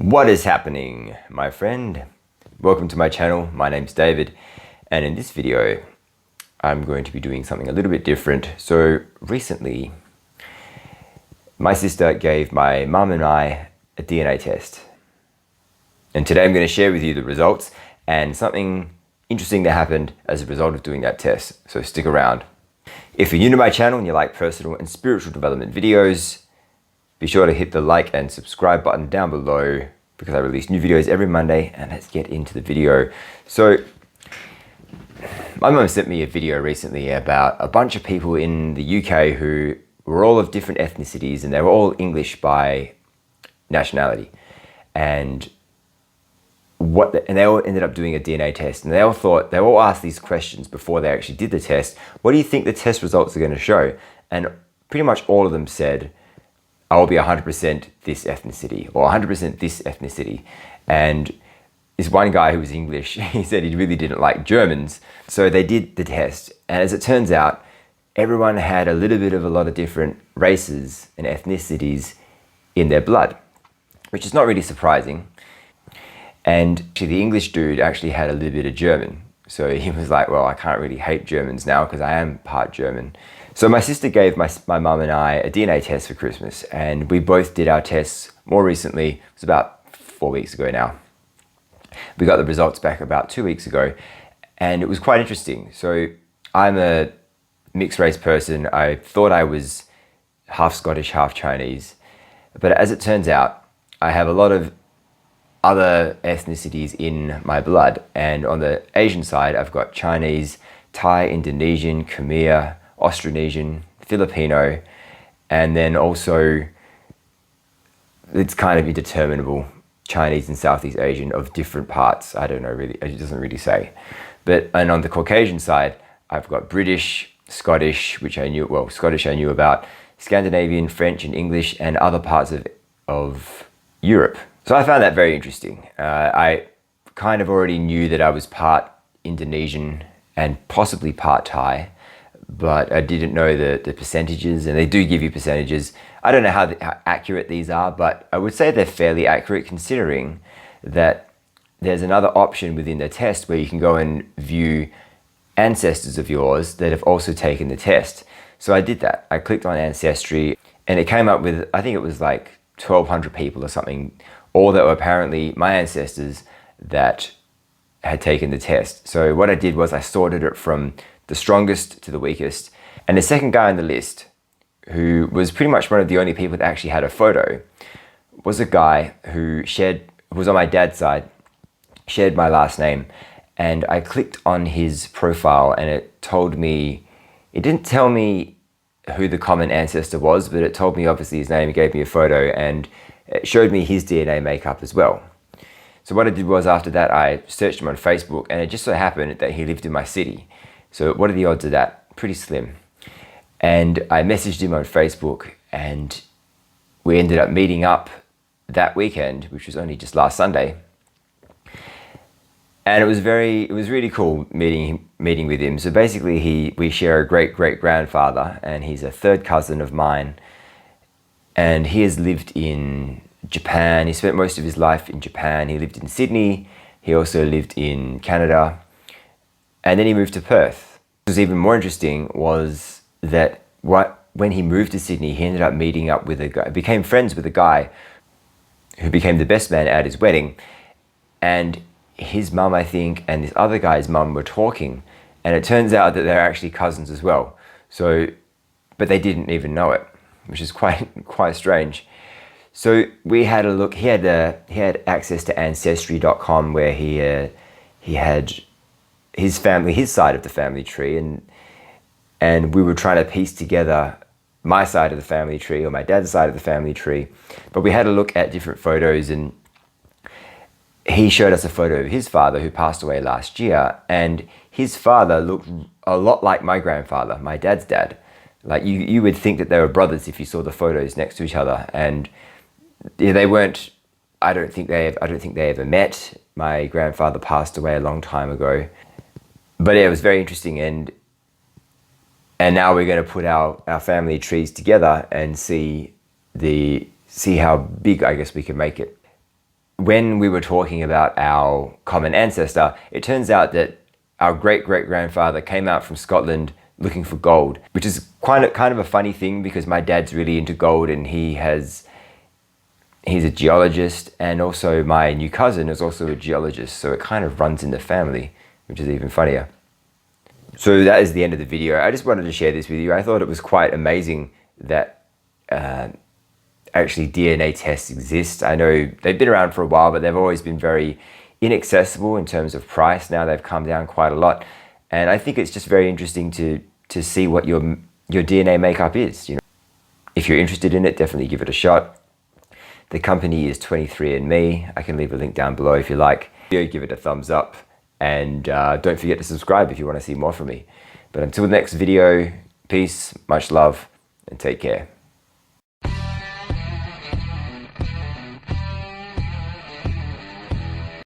What is happening, my friend? Welcome to my channel. My name's David, and in this video I'm going to be doing something a little bit different. So recently my sister gave my mum and I a DNA test, and today I'm going to share with you the results and something interesting that happened as a result of doing that test, so stick around. If you're new to my channel and you like personal and spiritual development videos, be sure to hit the like and subscribe button down below because I release new videos every Monday. And let's get into the video. So my mum sent me a video recently about a bunch of people in the UK who were all of different ethnicities, and they were all English by nationality. And they all ended up doing a DNA test, and they all asked these questions before they actually did the test. What do you think the test results are going to show? And pretty much all of them said, I will be 100% this ethnicity or 100% this ethnicity. And this one guy who was English, he said he really didn't like Germans. So they did the test. And as it turns out, everyone had a little bit of a lot of different races and ethnicities in their blood, which is not really surprising. And the English dude actually had a little bit of German. So he was like, well, I can't really hate Germans now because I am part German. So my sister gave my mum and I a DNA test for Christmas, and we both did our tests more recently. It was about 4 weeks ago now. We got the results back about 2 weeks ago, and it was quite interesting. So I'm a mixed race person. I thought I was half Scottish, half Chinese. But as it turns out, I have a lot of other ethnicities in my blood. And on the Asian side, I've got Chinese, Thai, Indonesian, Khmer, Austronesian, Filipino, and then also it's kind of indeterminable, Chinese and Southeast Asian of different parts. I don't know really, it doesn't really say. And on the Caucasian side, I've got British, Scottish, which I knew, well, Scottish I knew about, Scandinavian, French and English, and other parts of Europe. So I found that very interesting. I kind of already knew that I was part Indonesian and possibly part Thai, but I didn't know the percentages, and they do give you percentages. I don't know how accurate these are, but I would say they're fairly accurate considering that there's another option within the test where you can go and view ancestors of yours that have also taken the test. So I did that. I clicked on Ancestry, and it came up with, I think it was like 1,200 people or something, all that were apparently my ancestors that had taken the test. So what I did was I sorted it from the strongest to the weakest. And the second guy on the list, who was pretty much one of the only people that actually had a photo, was a guy who was on my dad's side, shared my last name. And I clicked on his profile, and it didn't tell me who the common ancestor was, but it told me obviously his name. It gave me a photo, and it showed me his DNA makeup as well. So what I did was, after that, I searched him on Facebook, and it just so happened that he lived in my city. So what are the odds of that? Pretty slim. And I messaged him on Facebook, and we ended up meeting up that weekend, which was only just last Sunday. And it was really cool meeting with him. So basically we share a great-great-grandfather, and he's a third cousin of mine. And he has lived in Japan. He spent most of his life in Japan. He lived in Sydney. He also lived in Canada. And then he moved to Perth. What was even more interesting was that when he moved to Sydney, he ended up meeting up with a guy, became friends with a guy who became the best man at his wedding. And his mum, I think, and this other guy's mum were talking. And it turns out that they're actually cousins as well. But they didn't even know it, which is quite strange. So we had a look. He had access to ancestry.com, where he had his side of the family tree, and we were trying to piece together my side of the family tree, or my dad's side of the family tree. But we had a look at different photos, and he showed us a photo of his father, who passed away last year, and his father looked a lot like my grandfather, my dad's dad. Like you would think that they were brothers if you saw the photos next to each other. And they weren't. I don't think they ever met. My grandfather passed away a long time ago. But yeah, it was very interesting, and now we're going to put our family trees together and see how big, I guess, we can make it. when we were talking about our common ancestor, it turns out that our great-great-grandfather came out from Scotland looking for gold, which is kind of a funny thing because my dad's really into gold and he's a geologist, and also my new cousin is also a geologist, so it kind of runs in the family, which is even funnier. So that is the end of the video. I just wanted to share this with you. I thought it was quite amazing that actually DNA tests exist. I know they've been around for a while, but they've always been very inaccessible in terms of price. Now they've come down quite a lot, and I think it's just very interesting to see what your DNA makeup is. You know, if you're interested in it, definitely give it a shot. The company is 23andMe. I can leave a link down below if you like. Give it a thumbs up, and don't forget to subscribe if you want to see more from me. But until the next video, peace, much love, and take care.